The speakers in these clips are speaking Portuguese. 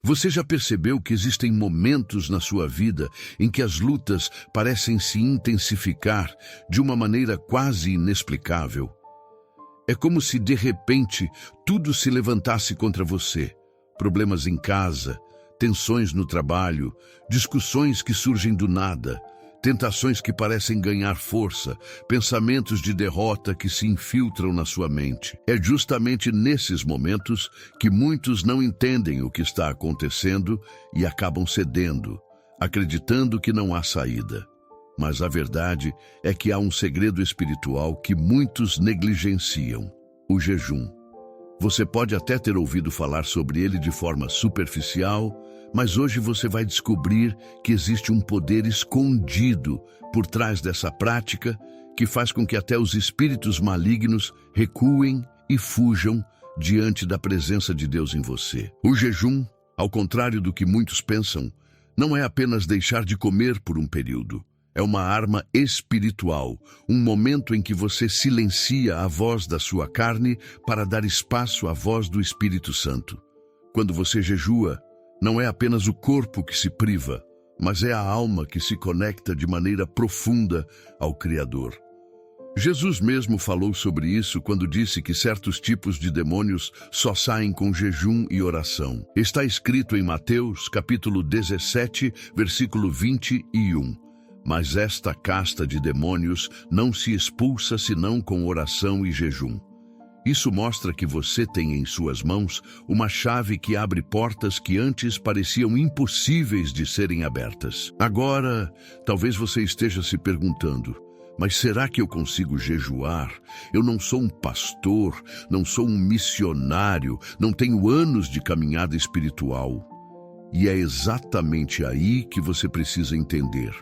Você já percebeu que existem momentos na sua vida em que as lutas parecem se intensificar de uma maneira quase inexplicável? É como se, de repente, tudo se levantasse contra você. Problemas em casa, tensões no trabalho, discussões que surgem do nada, tentações que parecem ganhar força, pensamentos de derrota que se infiltram na sua mente. É justamente nesses momentos que muitos não entendem o que está acontecendo e acabam cedendo, acreditando que não há saída. Mas a verdade é que há um segredo espiritual que muitos negligenciam: o jejum. Você pode até ter ouvido falar sobre ele de forma superficial, mas hoje você vai descobrir que existe um poder escondido por trás dessa prática que faz com que até os espíritos malignos recuem e fujam diante da presença de Deus em você. O jejum, ao contrário do que muitos pensam, não é apenas deixar de comer por um período. É uma arma espiritual, um momento em que você silencia a voz da sua carne para dar espaço à voz do Espírito Santo. Quando você jejua, não é apenas o corpo que se priva, mas é a alma que se conecta de maneira profunda ao Criador. Jesus mesmo falou sobre isso quando disse que certos tipos de demônios só saem com jejum e oração. Está escrito em Mateus, capítulo 17, versículo 21. Mas esta casta de demônios não se expulsa senão com oração e jejum. Isso mostra que você tem em suas mãos uma chave que abre portas que antes pareciam impossíveis de serem abertas. Agora, talvez você esteja se perguntando: mas será que eu consigo jejuar? Eu não sou um pastor, não sou um missionário, não tenho anos de caminhada espiritual. E é exatamente aí que você precisa entender.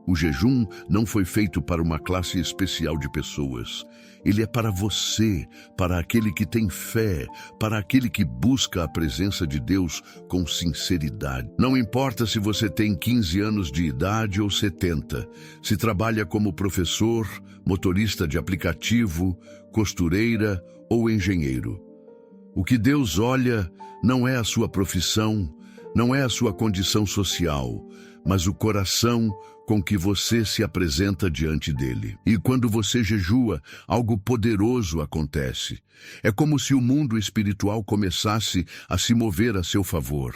O jejum não foi feito para uma classe especial de pessoas. Ele é para você, para aquele que tem fé, para aquele que busca a presença de Deus com sinceridade. Não importa se você tem 15 anos de idade ou 70, se trabalha como professor, motorista de aplicativo, costureira ou engenheiro. O que Deus olha não é a sua profissão, não é a sua condição social, mas o coração com que você se apresenta diante dele. E quando você jejua, algo poderoso acontece. É como se o mundo espiritual começasse a se mover a seu favor.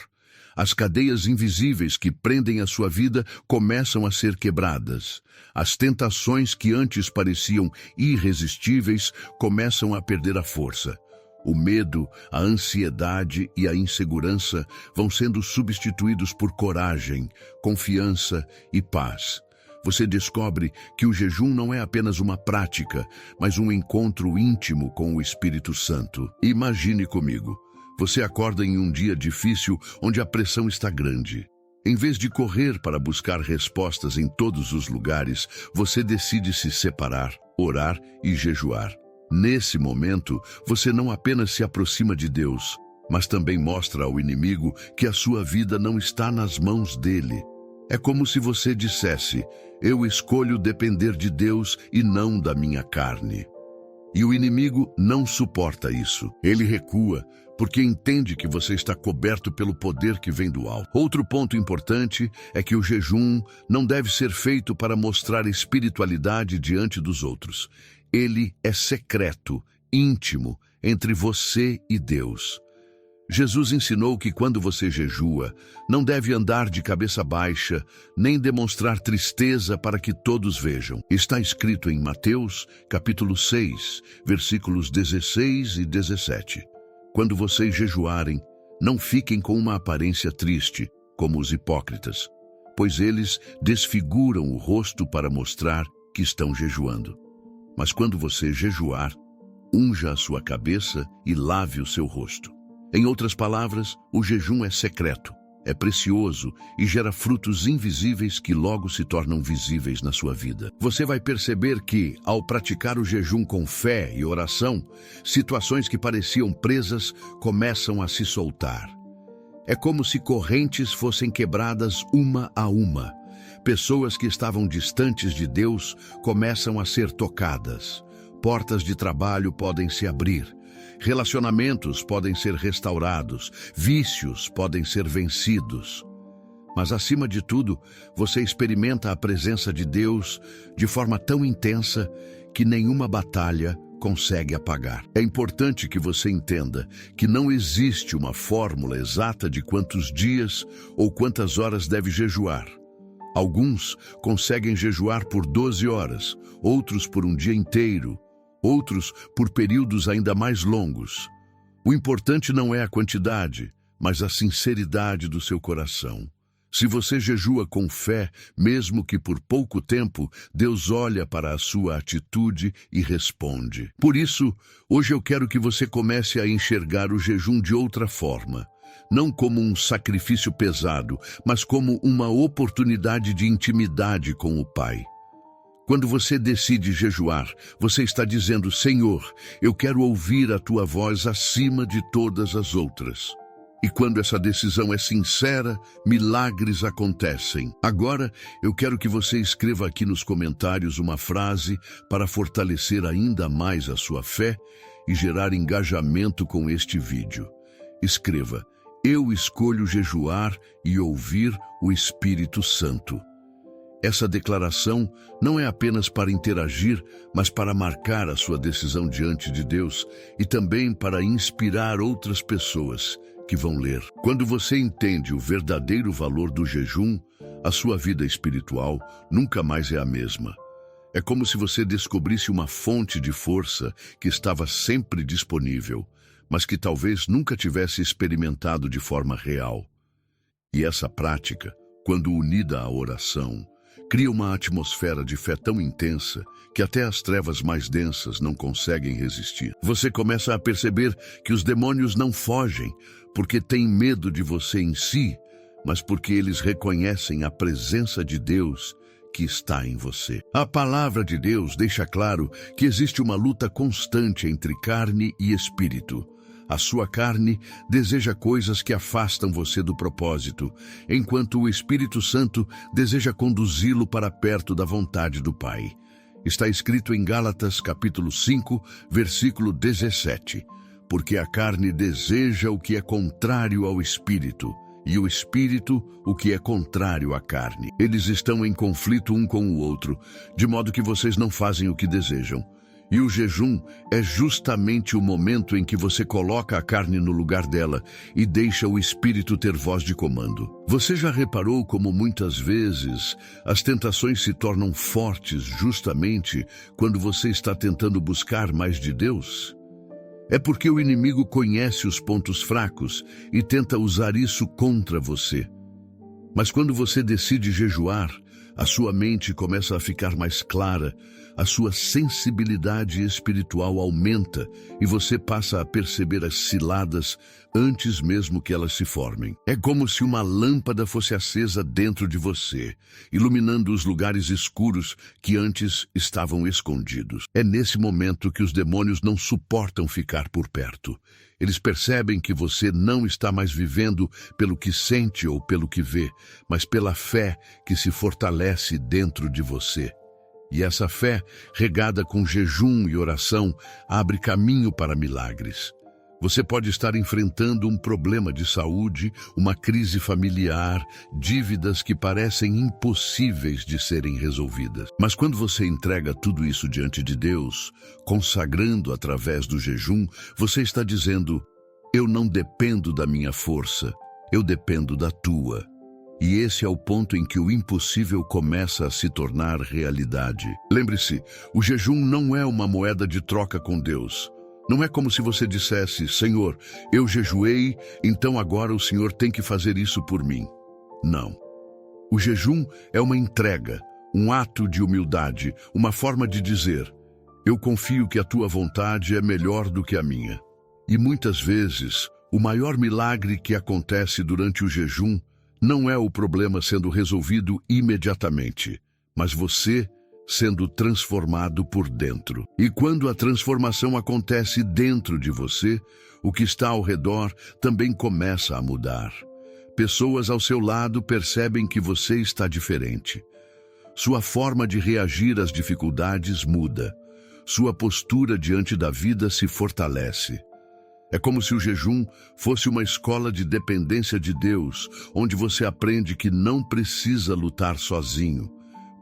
As cadeias invisíveis que prendem a sua vida começam a ser quebradas. As tentações que antes pareciam irresistíveis começam a perder a força. O medo, a ansiedade e a insegurança vão sendo substituídos por coragem, confiança e paz. Você descobre que o jejum não é apenas uma prática, mas um encontro íntimo com o Espírito Santo. Imagine comigo, você acorda em um dia difícil onde a pressão está grande. Em vez de correr para buscar respostas em todos os lugares, você decide se separar, orar e jejuar. Nesse momento, você não apenas se aproxima de Deus, mas também mostra ao inimigo que a sua vida não está nas mãos dele. É como se você dissesse: eu escolho depender de Deus e não da minha carne. E o inimigo não suporta isso. Ele recua, porque entende que você está coberto pelo poder que vem do alto. Outro ponto importante é que o jejum não deve ser feito para mostrar espiritualidade diante dos outros. Ele é secreto, íntimo, entre você e Deus. Jesus ensinou que quando você jejua, não deve andar de cabeça baixa, nem demonstrar tristeza para que todos vejam. Está escrito em Mateus, capítulo 6, versículos 16 e 17. Quando vocês jejuarem, não fiquem com uma aparência triste, como os hipócritas, pois eles desfiguram o rosto para mostrar que estão jejuando. Mas quando você jejuar, unja a sua cabeça e lave o seu rosto. Em outras palavras, o jejum é secreto, é precioso e gera frutos invisíveis que logo se tornam visíveis na sua vida. Você vai perceber que, ao praticar o jejum com fé e oração, situações que pareciam presas começam a se soltar. É como se correntes fossem quebradas uma a uma. Pessoas que estavam distantes de Deus começam a ser tocadas. Portas de trabalho podem se abrir. Relacionamentos podem ser restaurados, vícios podem ser vencidos. Mas, acima de tudo, você experimenta a presença de Deus de forma tão intensa que nenhuma batalha consegue apagar. É importante que você entenda que não existe uma fórmula exata de quantos dias ou quantas horas deve jejuar. Alguns conseguem jejuar por 12 horas, outros por um dia inteiro, outros por períodos ainda mais longos. O importante não é a quantidade, mas a sinceridade do seu coração. Se você jejua com fé, mesmo que por pouco tempo, Deus olha para a sua atitude e responde. Por isso, hoje eu quero que você comece a enxergar o jejum de outra forma. Não como um sacrifício pesado, mas como uma oportunidade de intimidade com o Pai. Quando você decide jejuar, você está dizendo: Senhor, eu quero ouvir a tua voz acima de todas as outras. E quando essa decisão é sincera, milagres acontecem. Agora, eu quero que você escreva aqui nos comentários uma frase para fortalecer ainda mais a sua fé e gerar engajamento com este vídeo. Escreva: eu escolho jejuar e ouvir o Espírito Santo. Essa declaração não é apenas para interagir, mas para marcar a sua decisão diante de Deus e também para inspirar outras pessoas que vão ler. Quando você entende o verdadeiro valor do jejum, a sua vida espiritual nunca mais é a mesma. É como se você descobrisse uma fonte de força que estava sempre disponível, mas que talvez nunca tivesse experimentado de forma real. E essa prática, quando unida à oração, cria uma atmosfera de fé tão intensa que até as trevas mais densas não conseguem resistir. Você começa a perceber que os demônios não fogem porque têm medo de você em si, mas porque eles reconhecem a presença de Deus que está em você. A palavra de Deus deixa claro que existe uma luta constante entre carne e espírito. A sua carne deseja coisas que afastam você do propósito, enquanto o Espírito Santo deseja conduzi-lo para perto da vontade do Pai. Está escrito em Gálatas capítulo 5, versículo 17. Porque a carne deseja o que é contrário ao Espírito, e o Espírito o que é contrário à carne. Eles estão em conflito um com o outro, de modo que vocês não fazem o que desejam. E o jejum é justamente o momento em que você coloca a carne no lugar dela e deixa o Espírito ter voz de comando. Você já reparou como muitas vezes as tentações se tornam fortes justamente quando você está tentando buscar mais de Deus? É porque o inimigo conhece os pontos fracos e tenta usar isso contra você. Mas quando você decide jejuar, a sua mente começa a ficar mais clara, a sua sensibilidade espiritual aumenta e você passa a perceber as ciladas antes mesmo que elas se formem. É como se uma lâmpada fosse acesa dentro de você, iluminando os lugares escuros que antes estavam escondidos. É nesse momento que os demônios não suportam ficar por perto. Eles percebem que você não está mais vivendo pelo que sente ou pelo que vê, mas pela fé que se fortalece dentro de você. E essa fé, regada com jejum e oração, abre caminho para milagres. Você pode estar enfrentando um problema de saúde, uma crise familiar, dívidas que parecem impossíveis de serem resolvidas. Mas quando você entrega tudo isso diante de Deus, consagrando através do jejum, você está dizendo: eu não dependo da minha força, eu dependo da tua. E esse é o ponto em que o impossível começa a se tornar realidade. Lembre-se, o jejum não é uma moeda de troca com Deus. Não é como se você dissesse: Senhor, eu jejuei, então agora o Senhor tem que fazer isso por mim. Não. O jejum é uma entrega, um ato de humildade, uma forma de dizer: eu confio que a tua vontade é melhor do que a minha. E muitas vezes, o maior milagre que acontece durante o jejum não é o problema sendo resolvido imediatamente, mas você sendo transformado por dentro. E quando a transformação acontece dentro de você, o que está ao redor também começa a mudar. Pessoas ao seu lado percebem que você está diferente. Sua forma de reagir às dificuldades muda. Sua postura diante da vida se fortalece. É como se o jejum fosse uma escola de dependência de Deus, onde você aprende que não precisa lutar sozinho,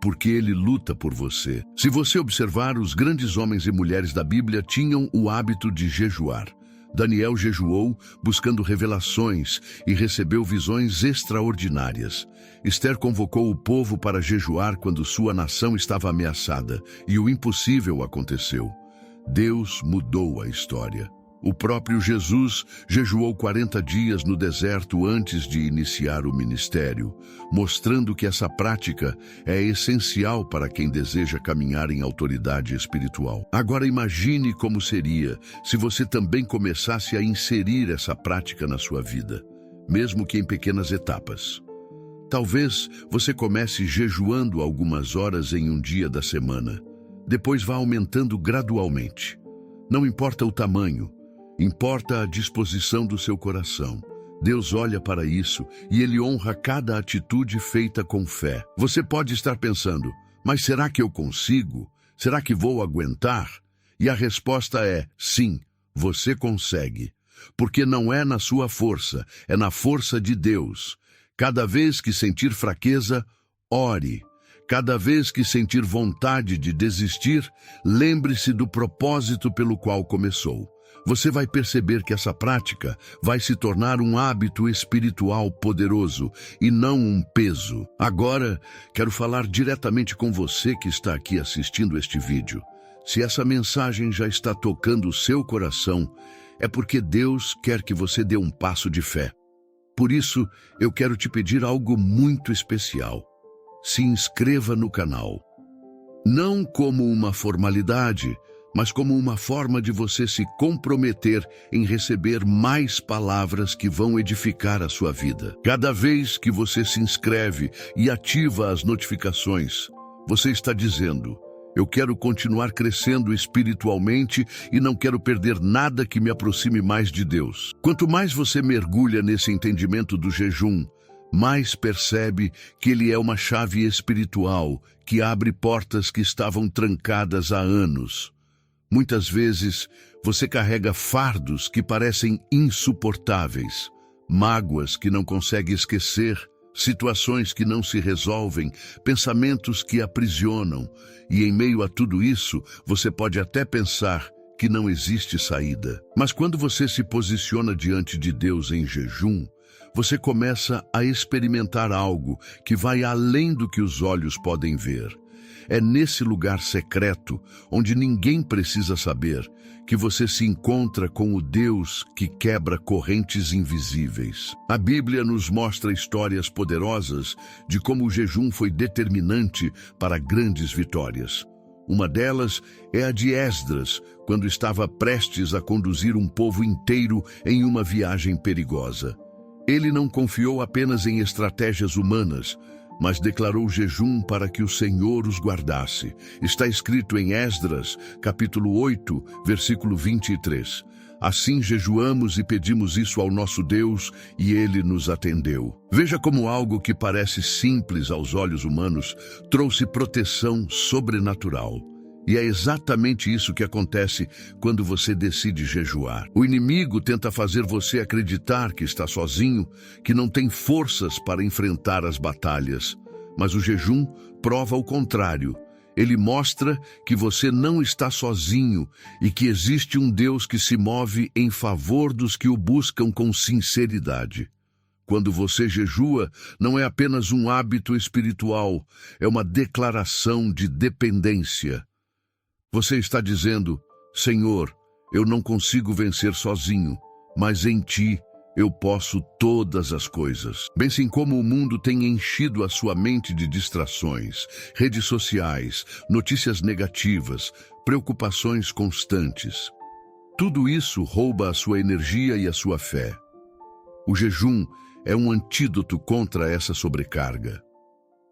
porque Ele luta por você. Se você observar, os grandes homens e mulheres da Bíblia tinham o hábito de jejuar. Daniel jejuou buscando revelações e recebeu visões extraordinárias. Esther convocou o povo para jejuar quando sua nação estava ameaçada, e o impossível aconteceu. Deus mudou a história. O próprio Jesus jejuou 40 dias no deserto antes de iniciar o ministério, mostrando que essa prática é essencial para quem deseja caminhar em autoridade espiritual. Agora imagine como seria se você também começasse a inserir essa prática na sua vida, mesmo que em pequenas etapas. Talvez você comece jejuando algumas horas em um dia da semana, depois vá aumentando gradualmente. Não importa o tamanho, importa a disposição do seu coração. Deus olha para isso e Ele honra cada atitude feita com fé. Você pode estar pensando, mas será que eu consigo? Será que vou aguentar? E a resposta é sim, você consegue. Porque não é na sua força, é na força de Deus. Cada vez que sentir fraqueza, ore. Cada vez que sentir vontade de desistir, lembre-se do propósito pelo qual começou. Você vai perceber que essa prática vai se tornar um hábito espiritual poderoso e não um peso. Agora, quero falar diretamente com você que está aqui assistindo este vídeo. Se essa mensagem já está tocando o seu coração, é porque Deus quer que você dê um passo de fé. Por isso, eu quero te pedir algo muito especial. Se inscreva no canal. Não como uma formalidade, mas como uma forma de você se comprometer em receber mais palavras que vão edificar a sua vida. Cada vez que você se inscreve e ativa as notificações, você está dizendo: eu quero continuar crescendo espiritualmente e não quero perder nada que me aproxime mais de Deus. Quanto mais você mergulha nesse entendimento do jejum, mais percebe que ele é uma chave espiritual que abre portas que estavam trancadas há anos. Muitas vezes, você carrega fardos que parecem insuportáveis, mágoas que não consegue esquecer, situações que não se resolvem, pensamentos que aprisionam, e em meio a tudo isso, você pode até pensar que não existe saída. Mas quando você se posiciona diante de Deus em jejum, você começa a experimentar algo que vai além do que os olhos podem ver. É nesse lugar secreto, onde ninguém precisa saber, que você se encontra com o Deus que quebra correntes invisíveis. A Bíblia nos mostra histórias poderosas de como o jejum foi determinante para grandes vitórias. Uma delas é a de Esdras, quando estava prestes a conduzir um povo inteiro em uma viagem perigosa. Ele não confiou apenas em estratégias humanas, mas declarou jejum para que o Senhor os guardasse. Está escrito em Esdras, capítulo 8, versículo 23. Assim jejuamos e pedimos isso ao nosso Deus, e Ele nos atendeu. Veja como algo que parece simples aos olhos humanos trouxe proteção sobrenatural. E é exatamente isso que acontece quando você decide jejuar. O inimigo tenta fazer você acreditar que está sozinho, que não tem forças para enfrentar as batalhas. Mas o jejum prova o contrário. Ele mostra que você não está sozinho e que existe um Deus que se move em favor dos que o buscam com sinceridade. Quando você jejua, não é apenas um hábito espiritual, é uma declaração de dependência. Você está dizendo: Senhor, eu não consigo vencer sozinho, mas em Ti eu posso todas as coisas. Bem assim como o mundo tem enchido a sua mente de distrações, redes sociais, notícias negativas, preocupações constantes. Tudo isso rouba a sua energia e a sua fé. O jejum é um antídoto contra essa sobrecarga.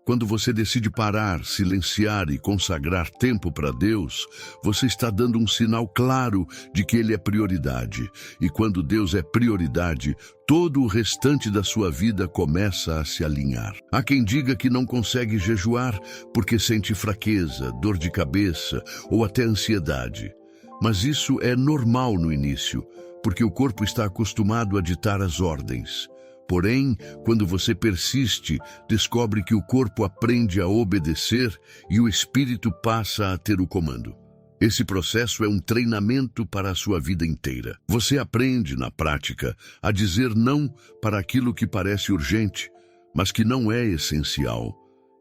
Quando você decide parar, silenciar e consagrar tempo para Deus, você está dando um sinal claro de que Ele é prioridade. E quando Deus é prioridade, todo o restante da sua vida começa a se alinhar. Há quem diga que não consegue jejuar porque sente fraqueza, dor de cabeça ou até ansiedade. Mas isso é normal no início, porque o corpo está acostumado a ditar as ordens. Porém, quando você persiste, descobre que o corpo aprende a obedecer e o espírito passa a ter o comando. Esse processo é um treinamento para a sua vida inteira. Você aprende, na prática, a dizer não para aquilo que parece urgente, mas que não é essencial,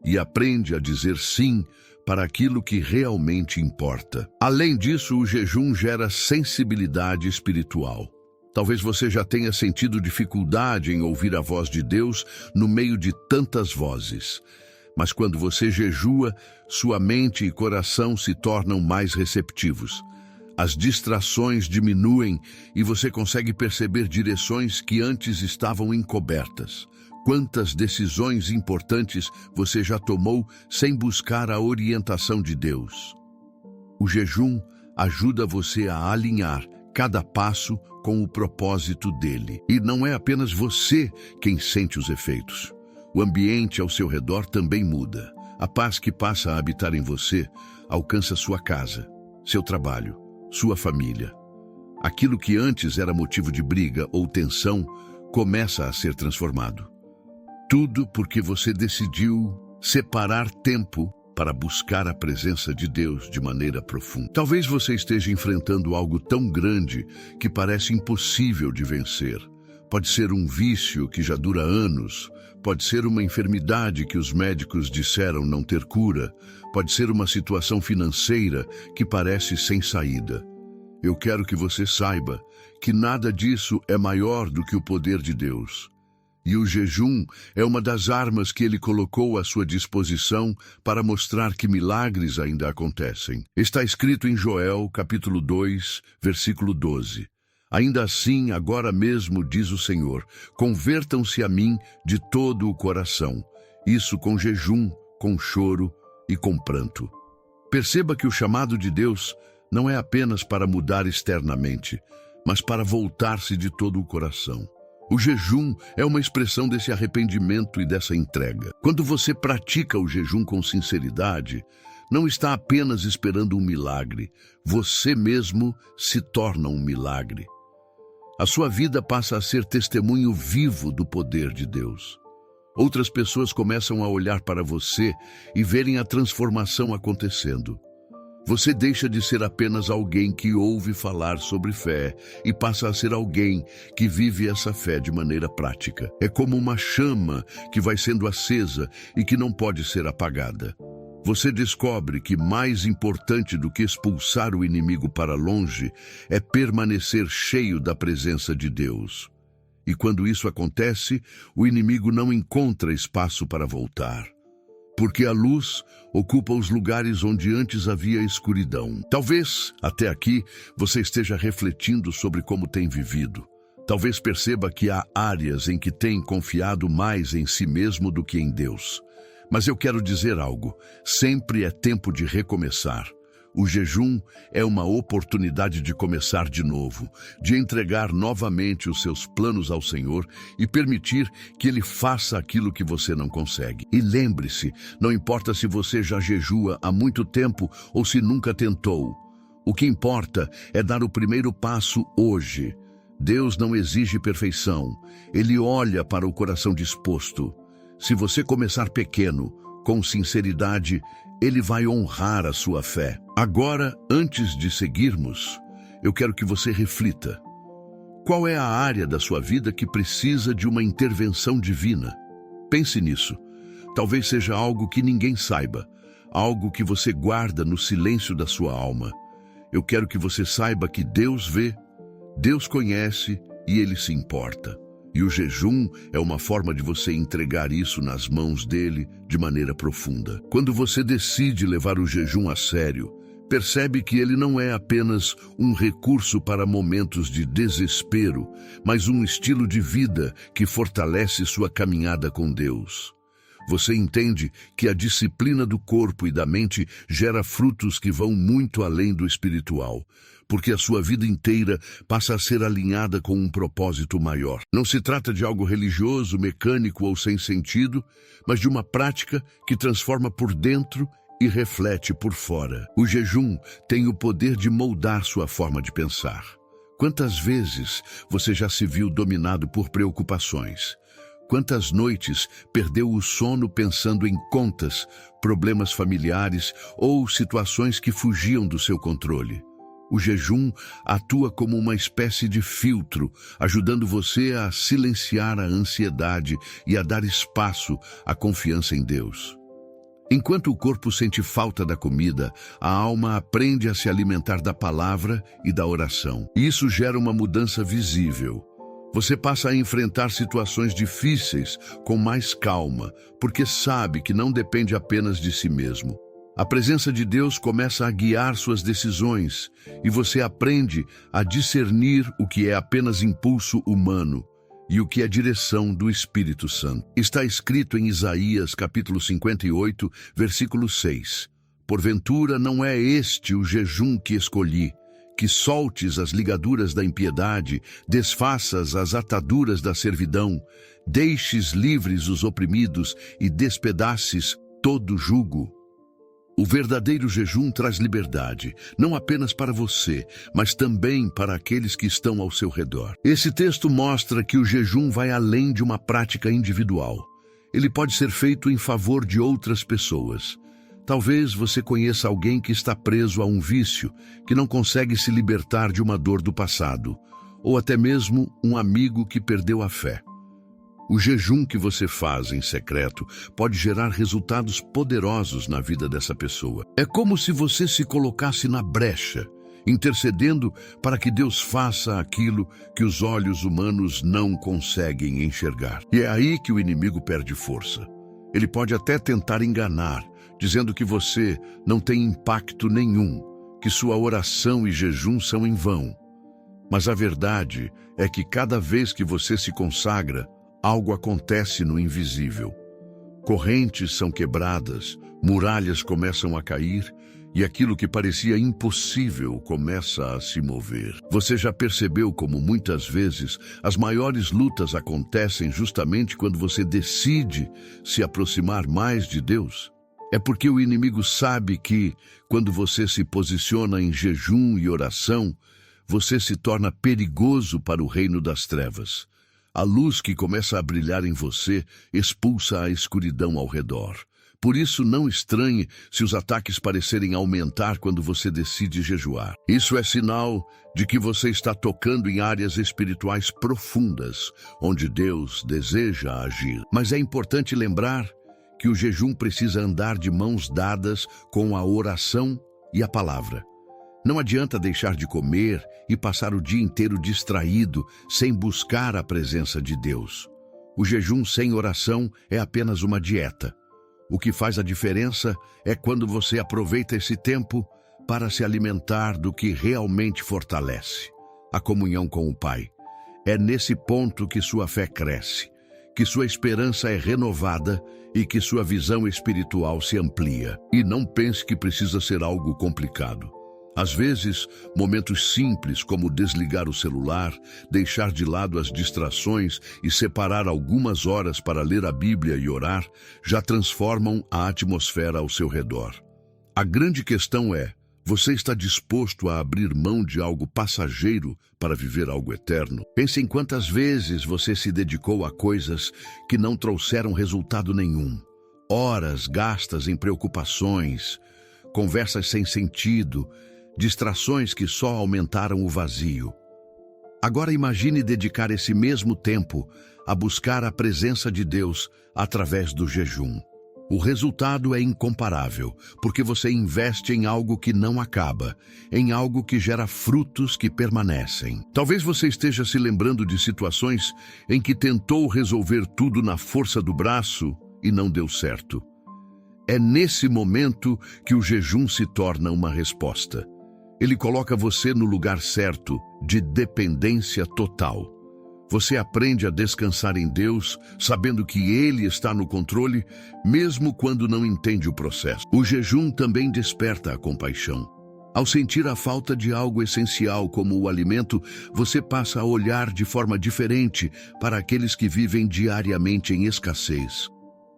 e aprende a dizer sim para aquilo que realmente importa. Além disso, o jejum gera sensibilidade espiritual. Talvez você já tenha sentido dificuldade em ouvir a voz de Deus no meio de tantas vozes. Mas quando você jejua, sua mente e coração se tornam mais receptivos. As distrações diminuem e você consegue perceber direções que antes estavam encobertas. Quantas decisões importantes você já tomou sem buscar a orientação de Deus? O jejum ajuda você a alinhar cada passo com o propósito dele. E não é apenas você quem sente os efeitos. O ambiente ao seu redor também muda. A paz que passa a habitar em você alcança sua casa, seu trabalho, sua família. Aquilo que antes era motivo de briga ou tensão começa a ser transformado. Tudo porque você decidiu separar tempo para buscar a presença de Deus de maneira profunda. Talvez você esteja enfrentando algo tão grande que parece impossível de vencer. Pode ser um vício que já dura anos, pode ser uma enfermidade que os médicos disseram não ter cura, pode ser uma situação financeira que parece sem saída. Eu quero que você saiba que nada disso é maior do que o poder de Deus. E o jejum é uma das armas que ele colocou à sua disposição para mostrar que milagres ainda acontecem. Está escrito em Joel, capítulo 2, versículo 12. Ainda assim, agora mesmo, diz o Senhor, convertam-se a mim de todo o coração. Isso com jejum, com choro e com pranto. Perceba que o chamado de Deus não é apenas para mudar externamente, mas para voltar-se de todo o coração. O jejum é uma expressão desse arrependimento e dessa entrega. Quando você pratica o jejum com sinceridade, não está apenas esperando um milagre, você mesmo se torna um milagre. A sua vida passa a ser testemunho vivo do poder de Deus. Outras pessoas começam a olhar para você e verem a transformação acontecendo. Você deixa de ser apenas alguém que ouve falar sobre fé e passa a ser alguém que vive essa fé de maneira prática. É como uma chama que vai sendo acesa e que não pode ser apagada. Você descobre que mais importante do que expulsar o inimigo para longe é permanecer cheio da presença de Deus. E quando isso acontece, o inimigo não encontra espaço para voltar. Porque a luz ocupa os lugares onde antes havia escuridão. Talvez, até aqui, você esteja refletindo sobre como tem vivido. Talvez perceba que há áreas em que tem confiado mais em si mesmo do que em Deus. Mas eu quero dizer algo, sempre é tempo de recomeçar. O jejum é uma oportunidade de começar de novo, de entregar novamente os seus planos ao Senhor e permitir que Ele faça aquilo que você não consegue. E lembre-se, não importa se você já jejua há muito tempo ou se nunca tentou. O que importa é dar o primeiro passo hoje. Deus não exige perfeição, Ele olha para o coração disposto. Se você começar pequeno, com sinceridade, Ele vai honrar a sua fé. Agora, antes de seguirmos, eu quero que você reflita. Qual é a área da sua vida que precisa de uma intervenção divina? Pense nisso. Talvez seja algo que ninguém saiba, algo que você guarda no silêncio da sua alma. Eu quero que você saiba que Deus vê, Deus conhece e Ele se importa. E o jejum é uma forma de você entregar isso nas mãos dele de maneira profunda. Quando você decide levar o jejum a sério, percebe que ele não é apenas um recurso para momentos de desespero, mas um estilo de vida que fortalece sua caminhada com Deus. Você entende que a disciplina do corpo e da mente gera frutos que vão muito além do espiritual, porque a sua vida inteira passa a ser alinhada com um propósito maior. Não se trata de algo religioso, mecânico ou sem sentido, mas de uma prática que transforma por dentro e reflete por fora. O jejum tem o poder de moldar sua forma de pensar. Quantas vezes você já se viu dominado por preocupações? Quantas noites perdeu o sono pensando em contas, problemas familiares ou situações que fugiam do seu controle? O jejum atua como uma espécie de filtro, ajudando você a silenciar a ansiedade e a dar espaço à confiança em Deus. Enquanto o corpo sente falta da comida, a alma aprende a se alimentar da palavra e da oração. Isso gera uma mudança visível. Você passa a enfrentar situações difíceis com mais calma, porque sabe que não depende apenas de si mesmo. A presença de Deus começa a guiar suas decisões e você aprende a discernir o que é apenas impulso humano e o que é direção do Espírito Santo. Está escrito em Isaías capítulo 58, versículo 6. Porventura não é este o jejum que escolhi, que soltes as ligaduras da impiedade, desfaças as ataduras da servidão, deixes livres os oprimidos e despedaces todo jugo. O verdadeiro jejum traz liberdade, não apenas para você, mas também para aqueles que estão ao seu redor. Esse texto mostra que o jejum vai além de uma prática individual. Ele pode ser feito em favor de outras pessoas. Talvez você conheça alguém que está preso a um vício, que não consegue se libertar de uma dor do passado, ou até mesmo um amigo que perdeu a fé. O jejum que você faz em secreto pode gerar resultados poderosos na vida dessa pessoa. É como se você se colocasse na brecha, intercedendo para que Deus faça aquilo que os olhos humanos não conseguem enxergar. E é aí que o inimigo perde força. Ele pode até tentar enganar, dizendo que você não tem impacto nenhum, que sua oração e jejum são em vão. Mas a verdade é que cada vez que você se consagra, algo acontece no invisível. Correntes são quebradas, muralhas começam a cair e aquilo que parecia impossível começa a se mover. Você já percebeu como muitas vezes as maiores lutas acontecem justamente quando você decide se aproximar mais de Deus? É porque o inimigo sabe que, quando você se posiciona em jejum e oração, você se torna perigoso para o reino das trevas. A luz que começa a brilhar em você expulsa a escuridão ao redor. Por isso, não estranhe se os ataques parecerem aumentar quando você decide jejuar. Isso é sinal de que você está tocando em áreas espirituais profundas, onde Deus deseja agir. Mas é importante lembrar que o jejum precisa andar de mãos dadas com a oração e a palavra. Não adianta deixar de comer e passar o dia inteiro distraído, sem buscar a presença de Deus. O jejum sem oração é apenas uma dieta. O que faz a diferença é quando você aproveita esse tempo para se alimentar do que realmente fortalece, a comunhão com o Pai. É nesse ponto que sua fé cresce, que sua esperança é renovada e que sua visão espiritual se amplia. E não pense que precisa ser algo complicado. Às vezes, momentos simples como desligar o celular, deixar de lado as distrações e separar algumas horas para ler a Bíblia e orar, já transformam a atmosfera ao seu redor. A grande questão é, você está disposto a abrir mão de algo passageiro para viver algo eterno? Pense em quantas vezes você se dedicou a coisas que não trouxeram resultado nenhum. Horas gastas em preocupações, conversas sem sentido, distrações que só aumentaram o vazio. Agora imagine dedicar esse mesmo tempo a buscar a presença de Deus através do jejum. O resultado é incomparável, porque você investe em algo que não acaba, em algo que gera frutos que permanecem. Talvez você esteja se lembrando de situações em que tentou resolver tudo na força do braço e não deu certo. É nesse momento que o jejum se torna uma resposta. Ele coloca você no lugar certo, de dependência total. Você aprende a descansar em Deus, sabendo que Ele está no controle, mesmo quando não entende o processo. O jejum também desperta a compaixão. Ao sentir a falta de algo essencial como o alimento, você passa a olhar de forma diferente para aqueles que vivem diariamente em escassez.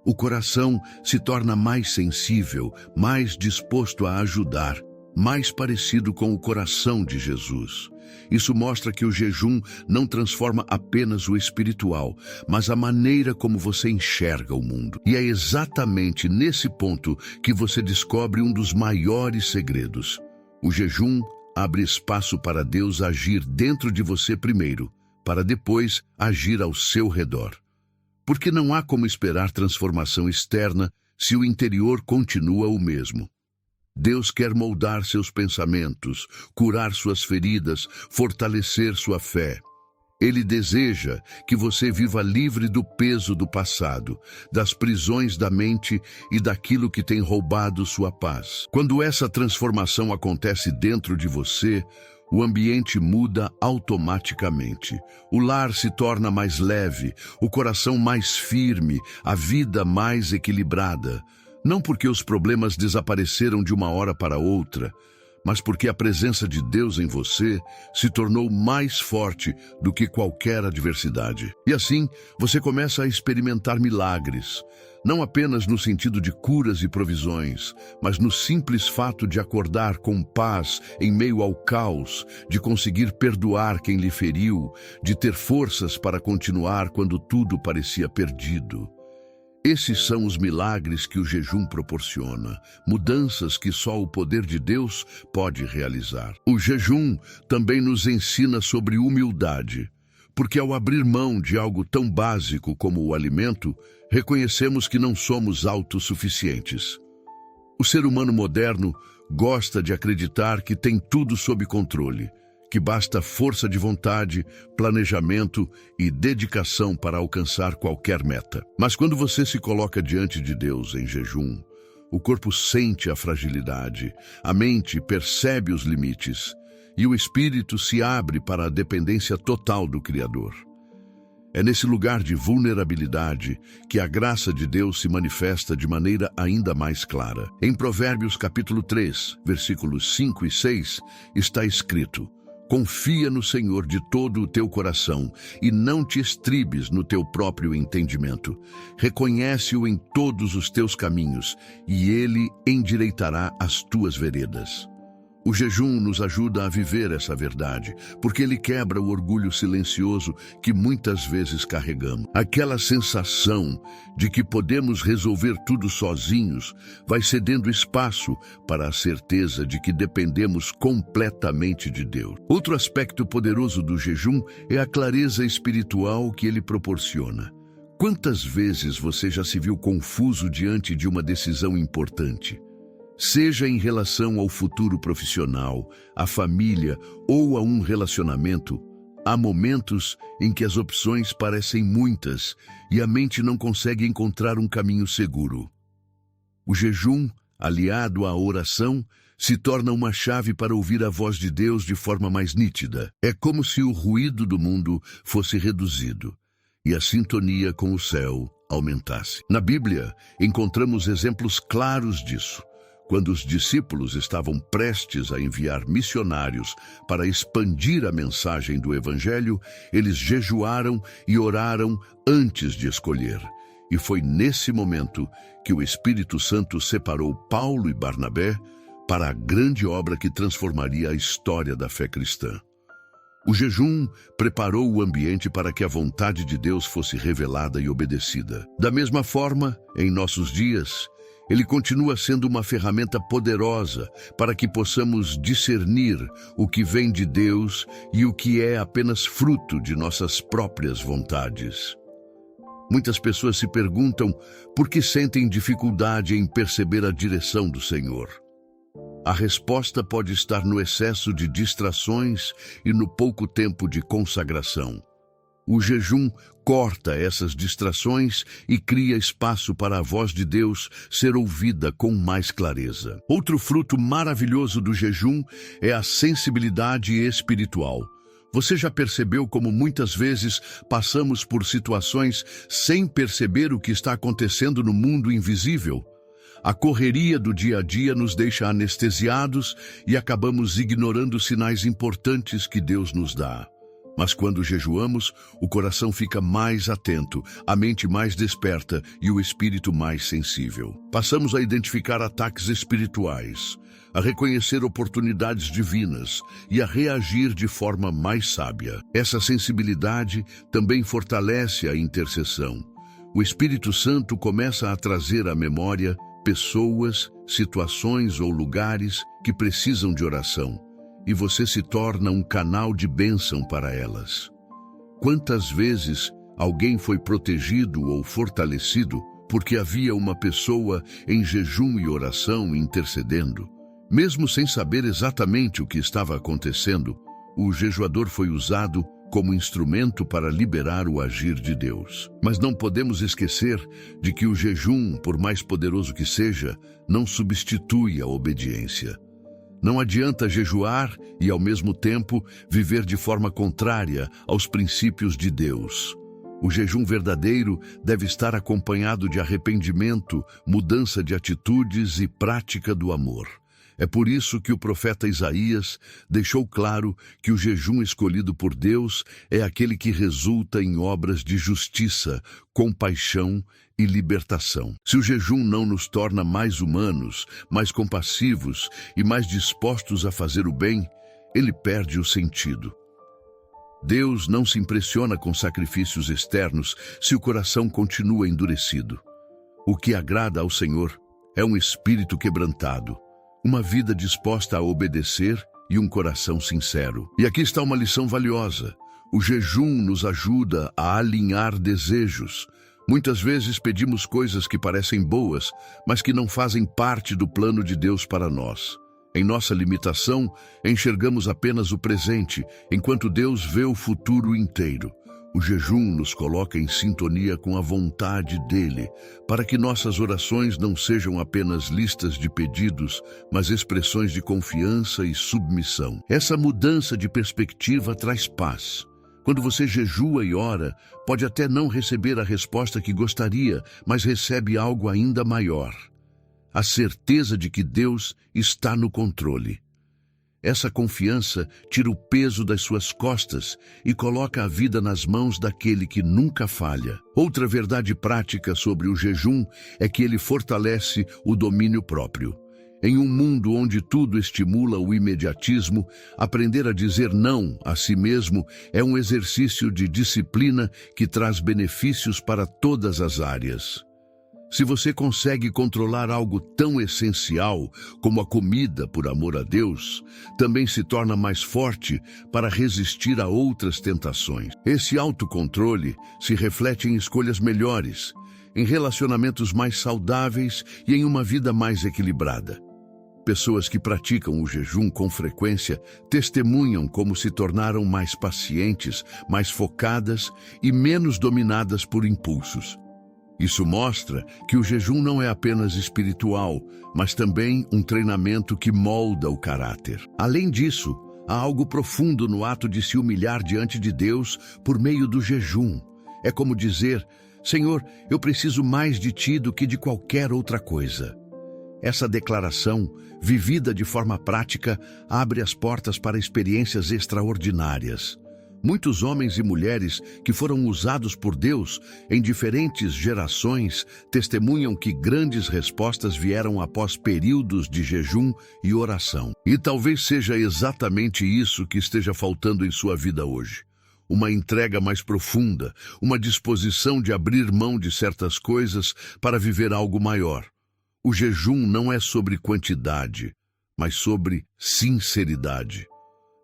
O coração se torna mais sensível, mais disposto a ajudar, mais parecido com o coração de Jesus. Isso mostra que o jejum não transforma apenas o espiritual, mas a maneira como você enxerga o mundo. E é exatamente nesse ponto que você descobre um dos maiores segredos. O jejum abre espaço para Deus agir dentro de você primeiro, para depois agir ao seu redor. Porque não há como esperar transformação externa se o interior continua o mesmo. Deus quer moldar seus pensamentos, curar suas feridas, fortalecer sua fé. Ele deseja que você viva livre do peso do passado, das prisões da mente e daquilo que tem roubado sua paz. Quando essa transformação acontece dentro de você, o ambiente muda automaticamente. O lar se torna mais leve, o coração mais firme, a vida mais equilibrada. Não porque os problemas desapareceram de uma hora para outra, mas porque a presença de Deus em você se tornou mais forte do que qualquer adversidade. E assim, você começa a experimentar milagres, não apenas no sentido de curas e provisões, mas no simples fato de acordar com paz em meio ao caos, de conseguir perdoar quem lhe feriu, de ter forças para continuar quando tudo parecia perdido. Esses são os milagres que o jejum proporciona, mudanças que só o poder de Deus pode realizar. O jejum também nos ensina sobre humildade, porque ao abrir mão de algo tão básico como o alimento, reconhecemos que não somos autossuficientes. O ser humano moderno gosta de acreditar que tem tudo sob controle, que basta força de vontade, planejamento e dedicação para alcançar qualquer meta. Mas quando você se coloca diante de Deus em jejum, o corpo sente a fragilidade, a mente percebe os limites e o espírito se abre para a dependência total do Criador. É nesse lugar de vulnerabilidade que a graça de Deus se manifesta de maneira ainda mais clara. Em Provérbios capítulo 3, versículos 5 e 6, está escrito: confia no Senhor de todo o teu coração e não te estribes no teu próprio entendimento. Reconhece-o em todos os teus caminhos e ele endireitará as tuas veredas. O jejum nos ajuda a viver essa verdade, porque ele quebra o orgulho silencioso que muitas vezes carregamos. Aquela sensação de que podemos resolver tudo sozinhos vai cedendo espaço para a certeza de que dependemos completamente de Deus. Outro aspecto poderoso do jejum é a clareza espiritual que ele proporciona. Quantas vezes você já se viu confuso diante de uma decisão importante? Seja em relação ao futuro profissional, à família ou a um relacionamento, há momentos em que as opções parecem muitas e a mente não consegue encontrar um caminho seguro. O jejum, aliado à oração, se torna uma chave para ouvir a voz de Deus de forma mais nítida. É como se o ruído do mundo fosse reduzido e a sintonia com o céu aumentasse. Na Bíblia, encontramos exemplos claros disso. Quando os discípulos estavam prestes a enviar missionários para expandir a mensagem do Evangelho, eles jejuaram e oraram antes de escolher. E foi nesse momento que o Espírito Santo separou Paulo e Barnabé para a grande obra que transformaria a história da fé cristã. O jejum preparou o ambiente para que a vontade de Deus fosse revelada e obedecida. Da mesma forma, em nossos dias, ele continua sendo uma ferramenta poderosa para que possamos discernir o que vem de Deus e o que é apenas fruto de nossas próprias vontades. Muitas pessoas se perguntam por que sentem dificuldade em perceber a direção do Senhor. A resposta pode estar no excesso de distrações e no pouco tempo de consagração. O jejum corta essas distrações e cria espaço para a voz de Deus ser ouvida com mais clareza. Outro fruto maravilhoso do jejum é a sensibilidade espiritual. Você já percebeu como muitas vezes passamos por situações sem perceber o que está acontecendo no mundo invisível? A correria do dia a dia nos deixa anestesiados e acabamos ignorando sinais importantes que Deus nos dá. Mas quando jejuamos, o coração fica mais atento, a mente mais desperta e o espírito mais sensível. Passamos a identificar ataques espirituais. a reconhecer oportunidades divinas e a reagir de forma mais sábia. Essa sensibilidade também fortalece a intercessão. O Espírito Santo começa a trazer à memória pessoas, situações ou lugares que precisam de oração, e você se torna um canal de bênção para elas. Quantas vezes alguém foi protegido ou fortalecido porque havia uma pessoa em jejum e oração intercedendo? Mesmo sem saber exatamente o que estava acontecendo, o jejuador foi usado como instrumento para liberar o agir de Deus. Mas não podemos esquecer de que o jejum, por mais poderoso que seja, não substitui a obediência. Não adianta jejuar e, ao mesmo tempo, viver de forma contrária aos princípios de Deus. O jejum verdadeiro deve estar acompanhado de arrependimento, mudança de atitudes e prática do amor. É por isso que o profeta Isaías deixou claro que o jejum escolhido por Deus é aquele que resulta em obras de justiça, compaixão e libertação. Se o jejum não nos torna mais humanos, mais compassivos e mais dispostos a fazer o bem, ele perde o sentido. Deus não se impressiona com sacrifícios externos se o coração continua endurecido. O que agrada ao Senhor é um espírito quebrantado, uma vida disposta a obedecer e um coração sincero. E aqui está uma lição valiosa. O jejum nos ajuda a alinhar desejos. Muitas vezes pedimos coisas que parecem boas, mas que não fazem parte do plano de Deus para nós. Em nossa limitação, enxergamos apenas o presente, enquanto Deus vê o futuro inteiro. O jejum nos coloca em sintonia com a vontade dele, para que nossas orações não sejam apenas listas de pedidos, mas expressões de confiança e submissão. Essa mudança de perspectiva traz paz. Quando você jejua e ora, pode até não receber a resposta que gostaria, mas recebe algo ainda maior: a certeza de que Deus está no controle. Essa confiança tira o peso das suas costas e coloca a vida nas mãos daquele que nunca falha. Outra verdade prática sobre o jejum é que ele fortalece o domínio próprio. Em um mundo onde tudo estimula o imediatismo, aprender a dizer não a si mesmo é um exercício de disciplina que traz benefícios para todas as áreas. Se você consegue controlar algo tão essencial como a comida por amor a Deus, também se torna mais forte para resistir a outras tentações. Esse autocontrole se reflete em escolhas melhores, em relacionamentos mais saudáveis e em uma vida mais equilibrada. Pessoas que praticam o jejum com frequência testemunham como se tornaram mais pacientes, mais focadas e menos dominadas por impulsos. Isso mostra que o jejum não é apenas espiritual, mas também um treinamento que molda o caráter. Além disso, há algo profundo no ato de se humilhar diante de Deus por meio do jejum. É como dizer: Senhor, eu preciso mais de Ti do que de qualquer outra coisa. Essa declaração, vivida de forma prática, abre as portas para experiências extraordinárias. Muitos homens e mulheres que foram usados por Deus em diferentes gerações testemunham que grandes respostas vieram após períodos de jejum e oração. E talvez seja exatamente isso que esteja faltando em sua vida hoje. Uma entrega mais profunda, uma disposição de abrir mão de certas coisas para viver algo maior. O jejum não é sobre quantidade, mas sobre sinceridade.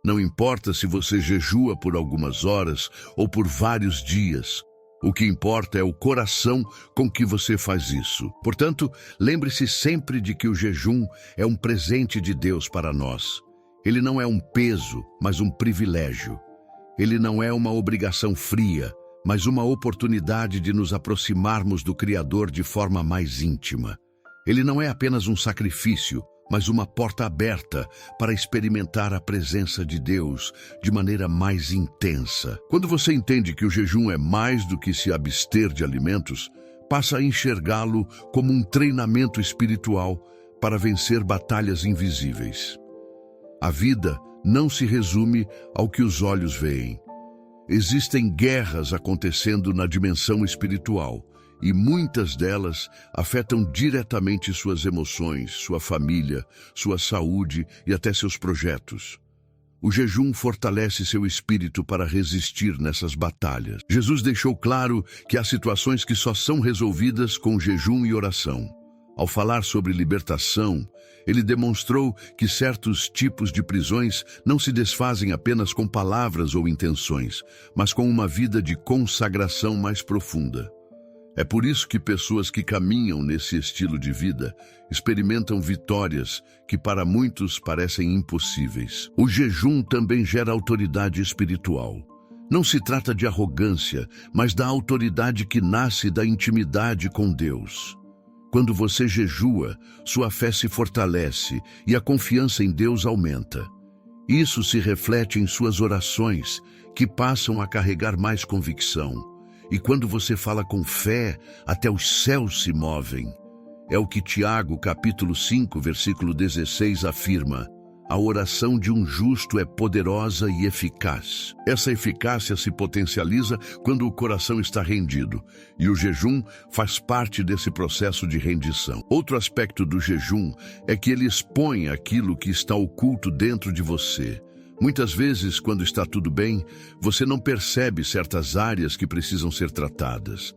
Não importa se você jejua por algumas horas ou por vários dias. O que importa é o coração com que você faz isso. Portanto, lembre-se sempre de que o jejum é um presente de Deus para nós. Ele não é um peso, mas um privilégio. Ele não é uma obrigação fria, mas uma oportunidade de nos aproximarmos do Criador de forma mais íntima. Ele não é apenas um sacrifício, mas uma porta aberta para experimentar a presença de Deus de maneira mais intensa. Quando você entende que o jejum é mais do que se abster de alimentos, passa a enxergá-lo como um treinamento espiritual para vencer batalhas invisíveis. A vida não se resume ao que os olhos veem. Existem guerras acontecendo na dimensão espiritual, e muitas delas afetam diretamente suas emoções, sua família, sua saúde e até seus projetos. O jejum fortalece seu espírito para resistir nessas batalhas. Jesus deixou claro que há situações que só são resolvidas com jejum e oração. Ao falar sobre libertação, ele demonstrou que certos tipos de prisões não se desfazem apenas com palavras ou intenções, mas com uma vida de consagração mais profunda. É por isso que pessoas que caminham nesse estilo de vida experimentam vitórias que para muitos parecem impossíveis. O jejum também gera autoridade espiritual. Não se trata de arrogância, mas da autoridade que nasce da intimidade com Deus. Quando você jejua, sua fé se fortalece e a confiança em Deus aumenta. Isso se reflete em suas orações, que passam a carregar mais convicção. E quando você fala com fé, até os céus se movem. É o que Tiago, capítulo 5, versículo 16, afirma. A oração de um justo é poderosa e eficaz. Essa eficácia se potencializa quando o coração está rendido, e o jejum faz parte desse processo de rendição. Outro aspecto do jejum é que ele expõe aquilo que está oculto dentro de você. Muitas vezes, quando está tudo bem, você não percebe certas áreas que precisam ser tratadas.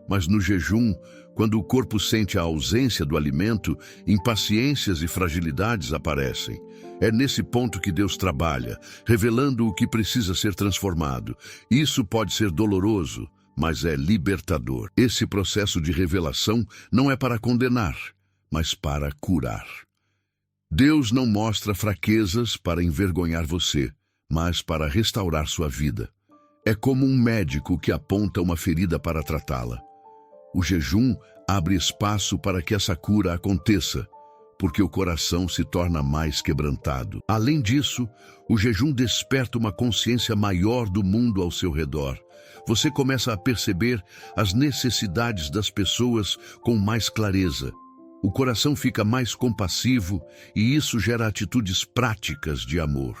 Mas no jejum, quando o corpo sente a ausência do alimento, impaciências e fragilidades aparecem. É nesse ponto que Deus trabalha, revelando o que precisa ser transformado. Isso pode ser doloroso, mas é libertador. Esse processo de revelação não é para condenar, mas para curar. Deus não mostra fraquezas para envergonhar você, mas para restaurar sua vida. É como um médico que aponta uma ferida para tratá-la. O jejum abre espaço para que essa cura aconteça, porque o coração se torna mais quebrantado. Além disso, o jejum desperta uma consciência maior do mundo ao seu redor. Você começa a perceber as necessidades das pessoas com mais clareza. O coração fica mais compassivo e isso gera atitudes práticas de amor.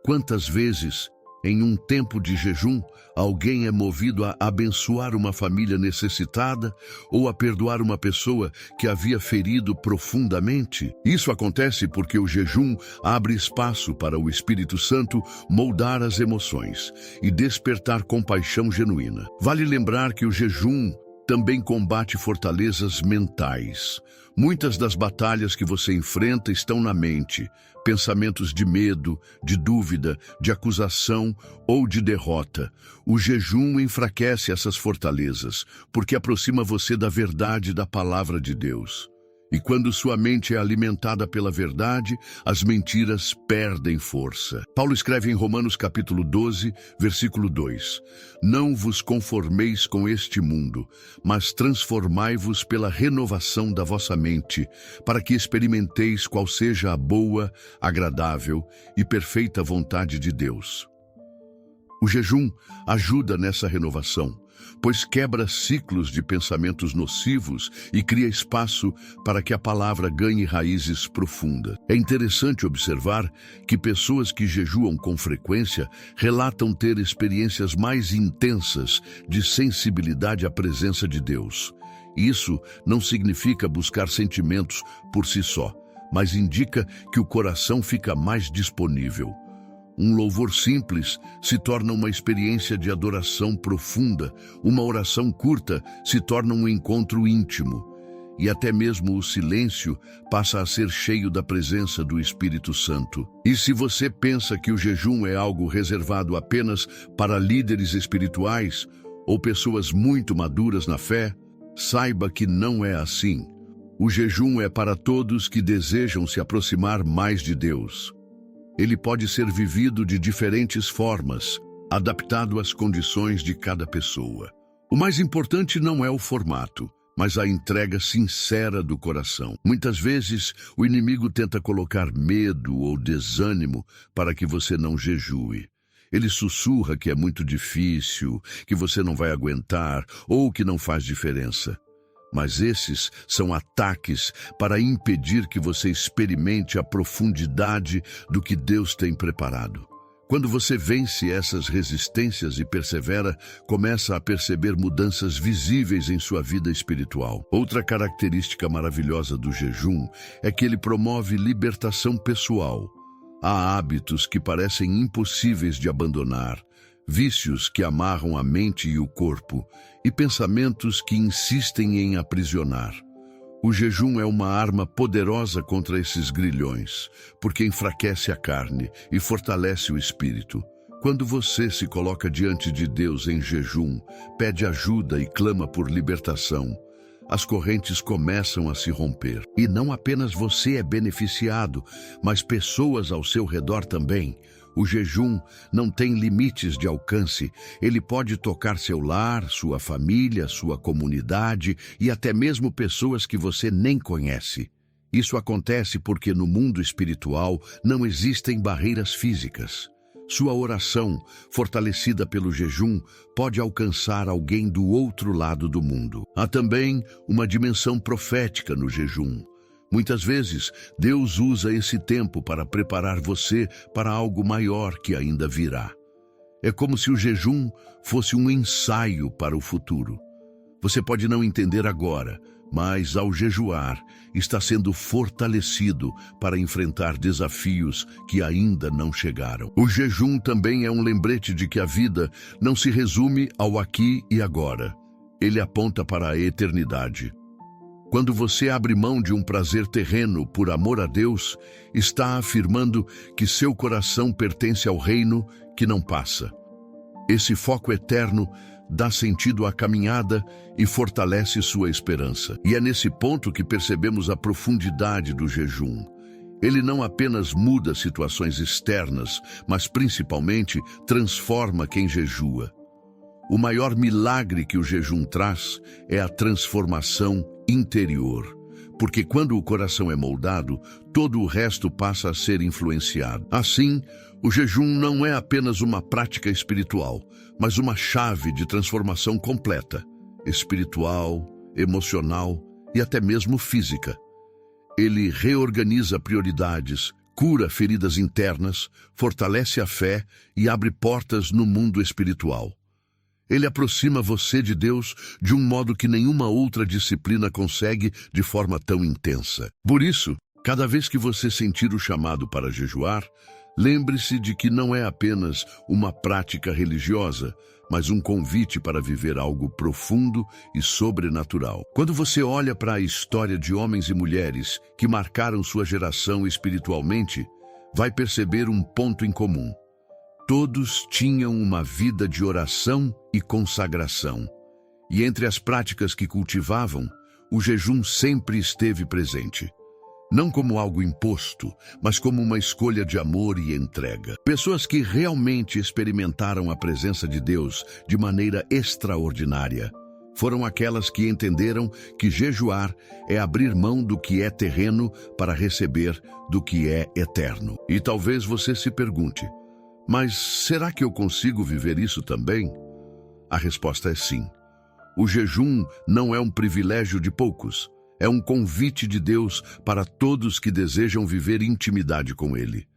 Quantas vezes, em um tempo de jejum, alguém é movido a abençoar uma família necessitada ou a perdoar uma pessoa que havia ferido profundamente? Isso acontece porque o jejum abre espaço para o Espírito Santo moldar as emoções e despertar compaixão genuína. Vale lembrar que o jejum também combate fortalezas mentais. Muitas das batalhas que você enfrenta estão na mente. Pensamentos de medo, de dúvida, de acusação ou de derrota. O jejum enfraquece essas fortalezas, porque aproxima você da verdade da palavra de Deus. E quando sua mente é alimentada pela verdade, as mentiras perdem força. Paulo escreve em Romanos capítulo 12, versículo 2. Não vos conformeis com este mundo, mas transformai-vos pela renovação da vossa mente, para que experimenteis qual seja a boa, agradável e perfeita vontade de Deus. O jejum ajuda nessa renovação, pois quebra ciclos de pensamentos nocivos e cria espaço para que a palavra ganhe raízes profundas. É interessante observar que pessoas que jejuam com frequência relatam ter experiências mais intensas de sensibilidade à presença de Deus. Isso não significa buscar sentimentos por si só, mas indica que o coração fica mais disponível. Um louvor simples se torna uma experiência de adoração profunda, uma oração curta se torna um encontro íntimo, e até mesmo o silêncio passa a ser cheio da presença do Espírito Santo. E se você pensa que o jejum é algo reservado apenas para líderes espirituais ou pessoas muito maduras na fé, saiba que não é assim. O jejum é para todos que desejam se aproximar mais de Deus. Ele pode ser vivido de diferentes formas, adaptado às condições de cada pessoa. O mais importante não é o formato, mas a entrega sincera do coração. Muitas vezes, o inimigo tenta colocar medo ou desânimo para que você não jejue. Ele sussurra que é muito difícil, que você não vai aguentar ou que não faz diferença. Mas esses são ataques para impedir que você experimente a profundidade do que Deus tem preparado. Quando você vence essas resistências e persevera, começa a perceber mudanças visíveis em sua vida espiritual. Outra característica maravilhosa do jejum é que ele promove libertação pessoal. Há hábitos que parecem impossíveis de abandonar, vícios que amarram a mente e o corpo, e pensamentos que insistem em aprisionar. O jejum é uma arma poderosa contra esses grilhões, porque enfraquece a carne e fortalece o espírito. Quando você se coloca diante de Deus em jejum, pede ajuda e clama por libertação, as correntes começam a se romper. E não apenas você é beneficiado, mas pessoas ao seu redor também. O jejum não tem limites de alcance. Ele pode tocar seu lar, sua família, sua comunidade e até mesmo pessoas que você nem conhece. Isso acontece porque no mundo espiritual não existem barreiras físicas. Sua oração, fortalecida pelo jejum, pode alcançar alguém do outro lado do mundo. Há também uma dimensão profética no jejum. Muitas vezes, Deus usa esse tempo para preparar você para algo maior que ainda virá. É como se o jejum fosse um ensaio para o futuro. Você pode não entender agora, mas ao jejuar, está sendo fortalecido para enfrentar desafios que ainda não chegaram. O jejum também é um lembrete de que a vida não se resume ao aqui e agora. Ele aponta para a eternidade. Quando você abre mão de um prazer terreno por amor a Deus, está afirmando que seu coração pertence ao reino que não passa. Esse foco eterno dá sentido à caminhada e fortalece sua esperança. E é nesse ponto que percebemos a profundidade do jejum. Ele não apenas muda situações externas, mas principalmente transforma quem jejua. O maior milagre que o jejum traz é a transformação interior, porque quando o coração é moldado, todo o resto passa a ser influenciado. Assim, o jejum não é apenas uma prática espiritual, mas uma chave de transformação completa, espiritual, emocional e até mesmo física. Ele reorganiza prioridades, cura feridas internas, fortalece a fé e abre portas no mundo espiritual. Ele aproxima você de Deus de um modo que nenhuma outra disciplina consegue de forma tão intensa. Por isso, cada vez que você sentir o chamado para jejuar, lembre-se de que não é apenas uma prática religiosa, mas um convite para viver algo profundo e sobrenatural. Quando você olha para a história de homens e mulheres que marcaram sua geração espiritualmente, vai perceber um ponto em comum. Todos tinham uma vida de oração e consagração. E entre as práticas que cultivavam, o jejum sempre esteve presente. Não como algo imposto, mas como uma escolha de amor e entrega. Pessoas que realmente experimentaram a presença de Deus de maneira extraordinária foram aquelas que entenderam que jejuar é abrir mão do que é terreno para receber do que é eterno. E talvez você se pergunte, mas será que eu consigo viver isso também? A resposta é sim. O jejum não é um privilégio de poucos. É um convite de Deus para todos que desejam viver intimidade com Ele.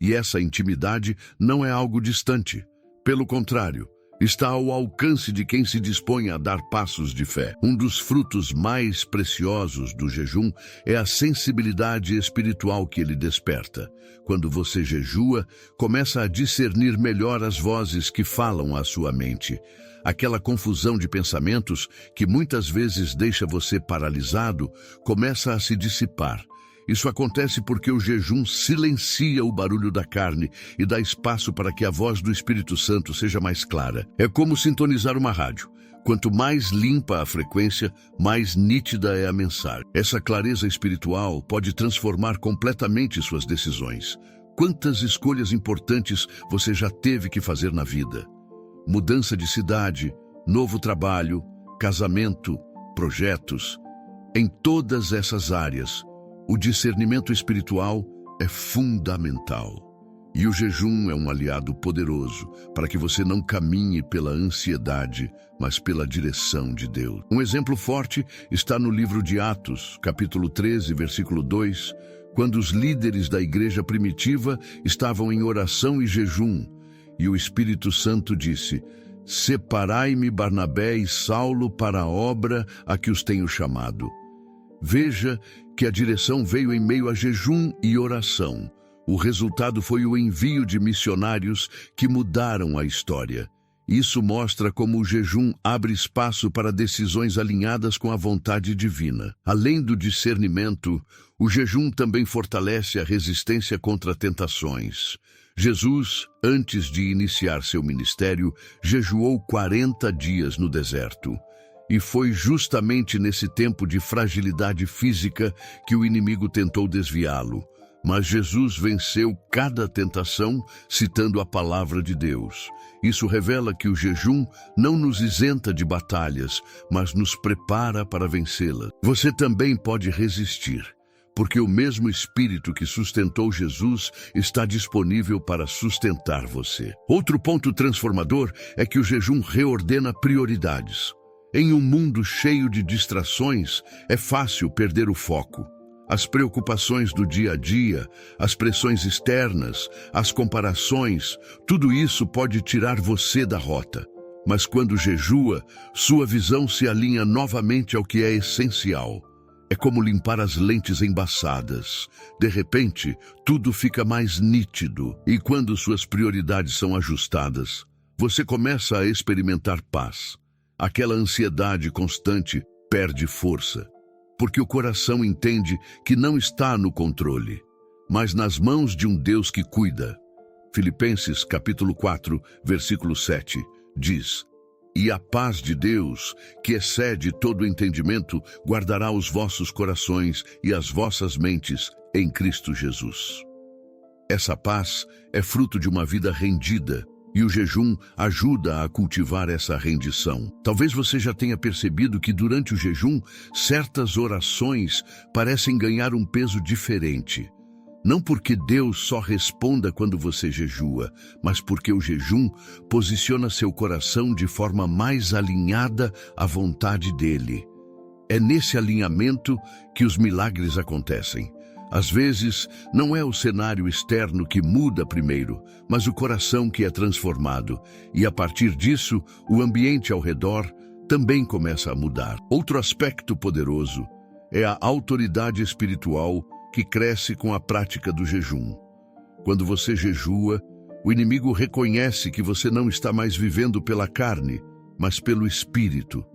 E essa intimidade não é algo distante. Pelo contrário, está ao alcance de quem se dispõe a dar passos de fé. Um dos frutos mais preciosos do jejum é a sensibilidade espiritual que ele desperta. Quando você jejua, começa a discernir melhor as vozes que falam à sua mente. Aquela confusão de pensamentos que muitas vezes deixa você paralisado, começa a se dissipar. Isso acontece porque o jejum silencia o barulho da carne e dá espaço para que a voz do Espírito Santo seja mais clara. É como sintonizar uma rádio. Quanto mais limpa a frequência, mais nítida é a mensagem. Essa clareza espiritual pode transformar completamente suas decisões. Quantas escolhas importantes você já teve que fazer na vida? Mudança de cidade, novo trabalho, casamento, projetos. Em todas essas áreas, o discernimento espiritual é fundamental. E o jejum é um aliado poderoso para que você não caminhe pela ansiedade, mas pela direção de Deus. Um exemplo forte está no livro de Atos, capítulo 13, versículo 2, quando os líderes da igreja primitiva estavam em oração e jejum. e o Espírito Santo disse: Separai-me Barnabé e Saulo para a obra a que os tenho chamado. Veja que a direção veio em meio a jejum e oração. O resultado foi o envio de missionários que mudaram a história. Isso mostra como o jejum abre espaço para decisões alinhadas com a vontade divina. Além do discernimento, o jejum também fortalece a resistência contra tentações. Jesus, antes de iniciar seu ministério, jejuou 40 dias no deserto. E foi justamente nesse tempo de fragilidade física que o inimigo tentou desviá-lo. Mas Jesus venceu cada tentação citando a palavra de Deus. Isso revela que o jejum não nos isenta de batalhas, mas nos prepara para vencê-las. Você também pode resistir, porque o mesmo Espírito que sustentou Jesus está disponível para sustentar você. Outro ponto transformador é que o jejum reordena prioridades. Em um mundo cheio de distrações, é fácil perder o foco. As preocupações do dia a dia, as pressões externas, as comparações, tudo isso pode tirar você da rota. Mas quando jejua, sua visão se alinha novamente ao que é essencial. É como limpar as lentes embaçadas. De repente, tudo fica mais nítido. E quando suas prioridades são ajustadas, você começa a experimentar paz. Aquela ansiedade constante perde força. Porque o coração entende que não está no controle, mas nas mãos de um Deus que cuida. Filipenses capítulo 4, versículo 7, diz: E a paz de Deus, que excede todo entendimento, guardará os vossos corações e as vossas mentes em Cristo Jesus. Essa paz é fruto de uma vida rendida, e o jejum ajuda a cultivar essa rendição. Talvez você já tenha percebido que durante o jejum, certas orações parecem ganhar um peso diferente. Não porque Deus só responda quando você jejua, mas porque o jejum posiciona seu coração de forma mais alinhada à vontade dele. É nesse alinhamento que os milagres acontecem. Às vezes, não é o cenário externo que muda primeiro, mas o coração que é transformado. E a partir disso, o ambiente ao redor também começa a mudar. Outro aspecto poderoso é a autoridade espiritual que cresce com a prática do jejum. Quando você jejua, o inimigo reconhece que você não está mais vivendo pela carne, mas pelo Espírito.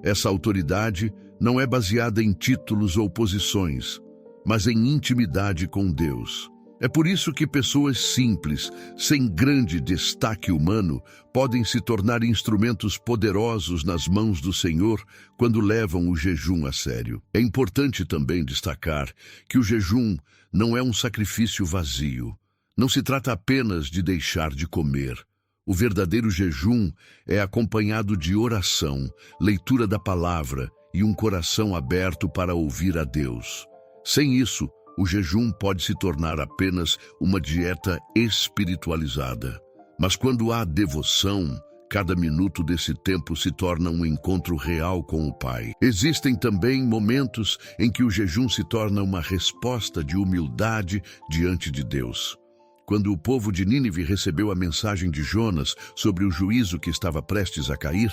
Essa autoridade não é baseada em títulos ou posições, mas em intimidade com Deus. É por isso que pessoas simples, sem grande destaque humano, podem se tornar instrumentos poderosos nas mãos do Senhor quando levam o jejum a sério. É importante também destacar que o jejum não é um sacrifício vazio. Não se trata apenas de deixar de comer. O verdadeiro jejum é acompanhado de oração, leitura da palavra e um coração aberto para ouvir a Deus. Sem isso, o jejum pode se tornar apenas uma dieta espiritualizada. Mas quando há devoção, cada minuto desse tempo se torna um encontro real com o Pai. Existem também momentos em que o jejum se torna uma resposta de humildade diante de Deus. Quando o povo de Nínive recebeu a mensagem de Jonas sobre o juízo que estava prestes a cair,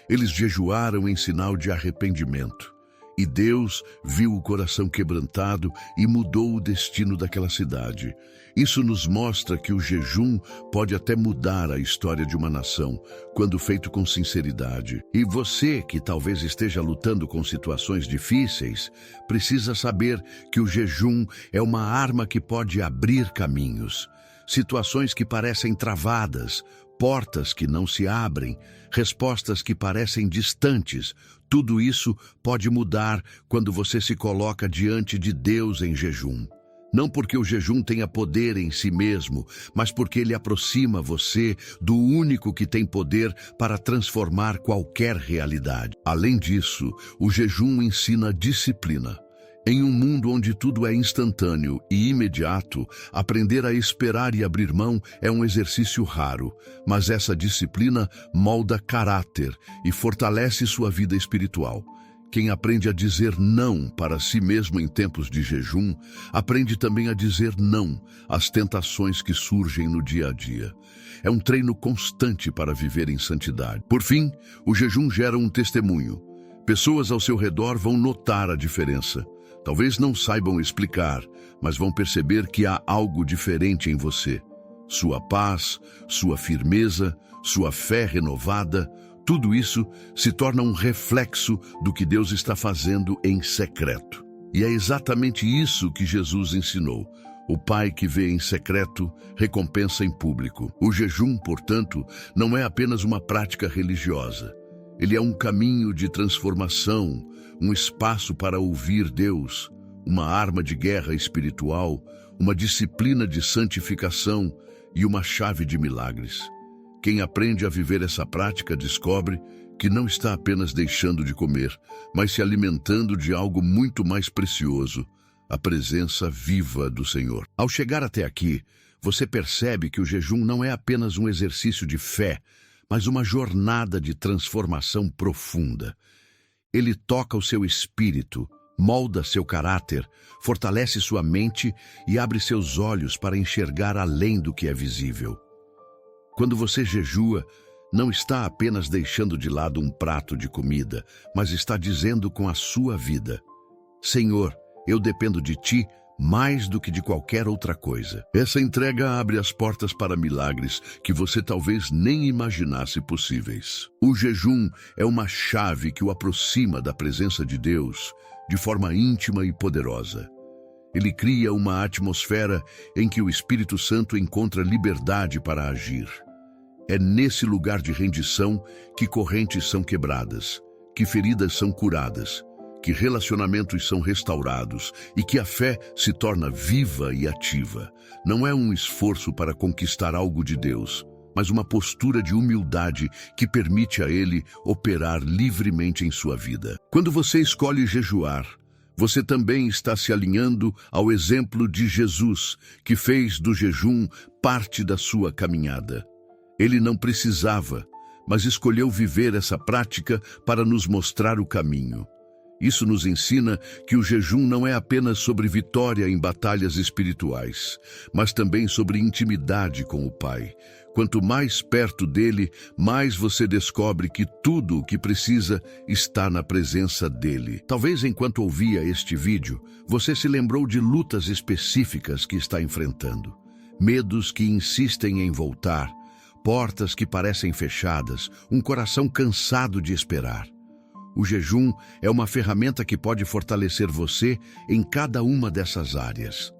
eles jejuaram em sinal de arrependimento. E Deus viu o coração quebrantado e mudou o destino daquela cidade. Isso nos mostra que o jejum pode até mudar a história de uma nação, quando feito com sinceridade. E você, que talvez esteja lutando com situações difíceis, precisa saber que o jejum é uma arma que pode abrir caminhos. Situações que parecem travadas, portas que não se abrem, respostas que parecem distantes. Tudo isso pode mudar quando você se coloca diante de Deus em jejum. Não porque o jejum tenha poder em si mesmo, mas porque ele aproxima você do único que tem poder para transformar qualquer realidade. Além disso, o jejum ensina disciplina. Em um mundo onde tudo é instantâneo e imediato, aprender a esperar e abrir mão é um exercício raro, mas essa disciplina molda caráter e fortalece sua vida espiritual. Quem aprende a dizer não para si mesmo em tempos de jejum, aprende também a dizer não às tentações que surgem no dia a dia. É um treino constante para viver em santidade. Por fim, o jejum gera um testemunho. Pessoas ao seu redor vão notar a diferença. Talvez não saibam explicar, mas vão perceber que há algo diferente em você. Sua paz, sua firmeza, sua fé renovada, tudo isso se torna um reflexo do que Deus está fazendo em secreto. E é exatamente isso que Jesus ensinou. O Pai que vê em secreto, recompensa em público. O jejum, portanto, não é apenas uma prática religiosa. Ele é um caminho de transformação, um espaço para ouvir Deus, uma arma de guerra espiritual, uma disciplina de santificação e uma chave de milagres. Quem aprende a viver essa prática descobre que não está apenas deixando de comer, mas se alimentando de algo muito mais precioso, a presença viva do Senhor. Ao chegar até aqui, você percebe que o jejum não é apenas um exercício de fé, mas uma jornada de transformação profunda. Ele toca o seu espírito, molda seu caráter, fortalece sua mente e abre seus olhos para enxergar além do que é visível. Quando você jejua, não está apenas deixando de lado um prato de comida, mas está dizendo com a sua vida: Senhor, eu dependo de Ti mais do que de qualquer outra coisa. Essa entrega abre as portas para milagres que você talvez nem imaginasse possíveis. O jejum é uma chave que o aproxima da presença de Deus de forma íntima e poderosa. Ele cria uma atmosfera em que o Espírito Santo encontra liberdade para agir. É nesse lugar de rendição que correntes são quebradas, que feridas são curadas, que relacionamentos são restaurados e que a fé se torna viva e ativa. Não é um esforço para conquistar algo de Deus, mas uma postura de humildade que permite a Ele operar livremente em sua vida. Quando você escolhe jejuar, você também está se alinhando ao exemplo de Jesus, que fez do jejum parte da sua caminhada. Ele não precisava, mas escolheu viver essa prática para nos mostrar o caminho. Isso nos ensina que o jejum não é apenas sobre vitória em batalhas espirituais, mas também sobre intimidade com o Pai. Quanto mais perto dele, mais você descobre que tudo o que precisa está na presença dele. Talvez enquanto ouvia este vídeo, você se lembrou de lutas específicas que está enfrentando. Medos que insistem em voltar, portas que parecem fechadas, um coração cansado de esperar. O jejum é uma ferramenta que pode fortalecer você em cada uma dessas áreas.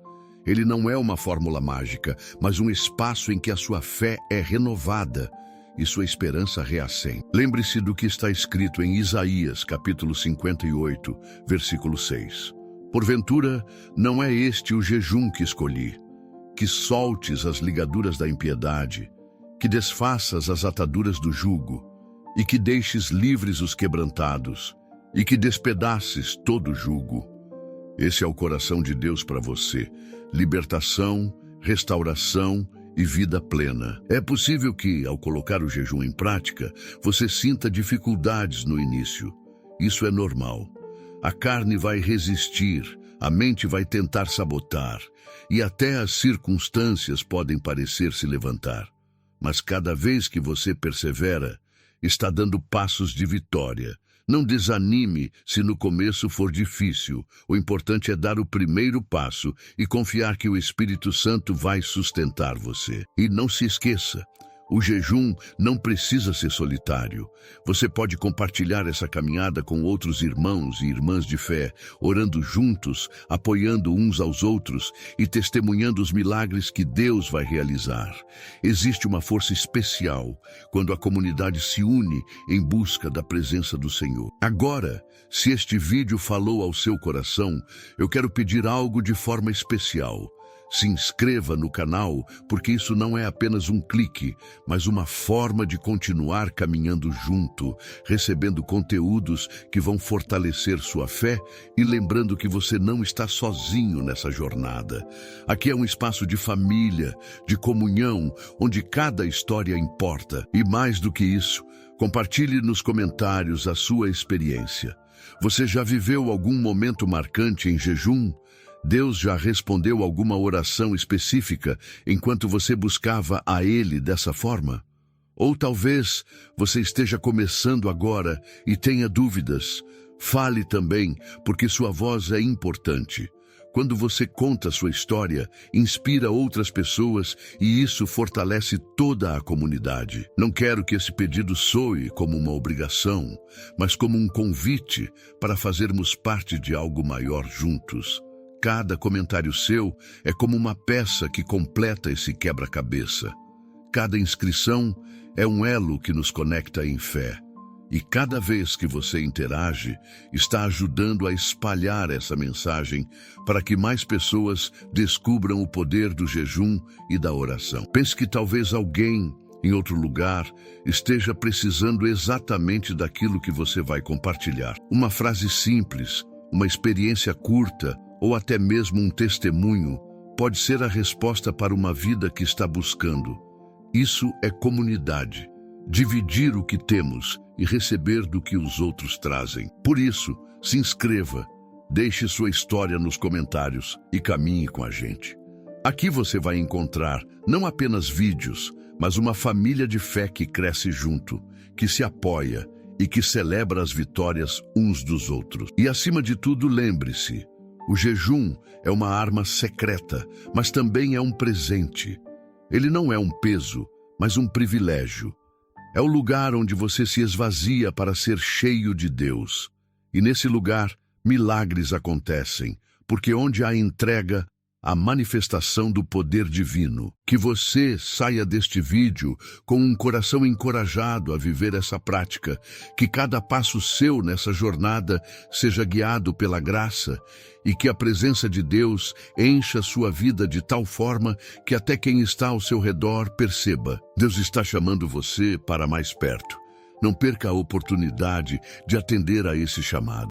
Ele não é uma fórmula mágica, mas um espaço em que a sua fé é renovada e sua esperança reacende. Lembre-se do que está escrito em Isaías, capítulo 58, versículo 6. Porventura, não é este o jejum que escolhi, que soltes as ligaduras da impiedade, que desfaças as ataduras do jugo, e que deixes livres os quebrantados, e que despedaces todo o jugo. Esse é o coração de Deus para você: libertação, restauração e vida plena. É possível que, ao colocar o jejum em prática, você sinta dificuldades no início. Isso é normal. A carne vai resistir, a mente vai tentar sabotar, e até as circunstâncias podem parecer se levantar. Mas cada vez que você persevera, está dando passos de vitória. Não desanime se no começo for difícil. O importante é dar o primeiro passo e confiar que o Espírito Santo vai sustentar você. E não se esqueça, o jejum não precisa ser solitário. Você pode compartilhar essa caminhada com outros irmãos e irmãs de fé, orando juntos, apoiando uns aos outros e testemunhando os milagres que Deus vai realizar. Existe uma força especial quando a comunidade se une em busca da presença do Senhor. Agora, se este vídeo falou ao seu coração, eu quero pedir algo de forma especial. Se inscreva no canal, porque isso não é apenas um clique, mas uma forma de continuar caminhando junto, recebendo conteúdos que vão fortalecer sua fé e lembrando que você não está sozinho nessa jornada. Aqui é um espaço de família, de comunhão, onde cada história importa. E mais do que isso, compartilhe nos comentários a sua experiência. Você já viveu algum momento marcante em jejum? Deus já respondeu alguma oração específica enquanto você buscava a Ele dessa forma? Ou talvez você esteja começando agora e tenha dúvidas. Fale também, porque sua voz é importante. Quando você conta sua história, inspira outras pessoas e isso fortalece toda a comunidade. Não quero que esse pedido soe como uma obrigação, mas como um convite para fazermos parte de algo maior juntos. Cada comentário seu é como uma peça que completa esse quebra-cabeça. Cada inscrição é um elo que nos conecta em fé. E cada vez que você interage, está ajudando a espalhar essa mensagem para que mais pessoas descubram o poder do jejum e da oração. Pense que talvez alguém, em outro lugar, esteja precisando exatamente daquilo que você vai compartilhar. Uma frase simples, uma experiência curta ou até mesmo um testemunho pode ser a resposta para uma vida que está buscando. Isso é comunidade. Dividir o que temos e receber do que os outros trazem. Por isso, se inscreva, deixe sua história nos comentários e caminhe com a gente. Aqui você vai encontrar não apenas vídeos, mas uma família de fé que cresce junto, que se apoia e que celebra as vitórias uns dos outros. E acima de tudo, lembre-se, o jejum é uma arma secreta, mas também é um presente. Ele não é um peso, mas um privilégio. É o lugar onde você se esvazia para ser cheio de Deus. E nesse lugar, milagres acontecem, porque onde há entrega, há manifestação do poder divino. Que você saia deste vídeo com um coração encorajado a viver essa prática, que cada passo seu nessa jornada seja guiado pela graça e que a presença de Deus encha sua vida de tal forma que até quem está ao seu redor perceba. Deus está chamando você para mais perto. Não perca a oportunidade de atender a esse chamado.